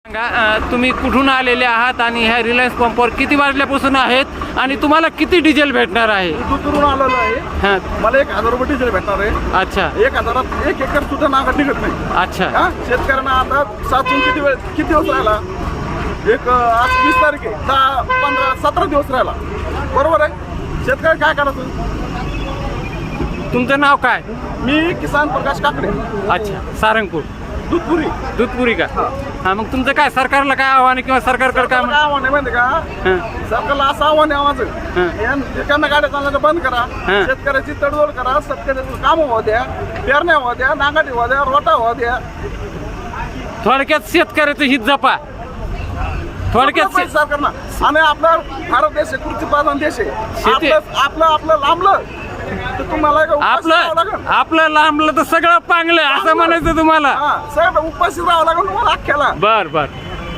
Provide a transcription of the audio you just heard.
तुम्ही कुठून आलेले आहात आणि ह्या रिलायन्स पंपवर किती वाजल्यापासून आहेत आणि तुम्हाला किती डिझेल भेटणार आहे? दूरून आलेलो आहे. हां, मला 1000 रुपये डिझेल भेटणार आहे. अच्छा 1000 एक एकर सुद्धा नांगर निघत नाही. अच्छा. हा, शेतकऱ्यांना आता साचून किती दिवस राहिला? आज 20 तारीख आहे, 10, 15, 17 दिवस राहिला. बरोबर आहे. शेतकरी काय करायचं? तुमचं नाव काय? मी किसान प्रकाश काकडे, अच्छा, सारंगपूर दूधपुरी का? हा, मग तुमचं काय सरकारला काय आव्हान आहे किंवा सरकारकडे काय काय आव्हान आहे माहिती का? हां, सरकारला असं आव्हान आहे माझं, हां. एखाद्या गाड्या चालण्याचं बंद करा, हां. शेतकऱ्याची तडजोड करा, शेतकऱ्याचं काम होऊ द्या, पेरण्या होऊ द्या, नांगाटी होऊ द्या, रोटा होऊ द्या. थोडक्यात शेतकऱ्याचं हित जपा. थोडक्यात पाहिजे सरकारना. आणि आपला भारत देश आहे, कृषी प्रधान देश आहे. शेती- आपलं लांबलं तर तुम्हाला काय उपाशी राहावं लागेल. आपलं लांबलं तर सगळं पांगलं असं म्हणायचं तुम्हाला. हा, सगळं उपाशी राहावं लागेल तुम्हाला अख्ख्याला. बर बर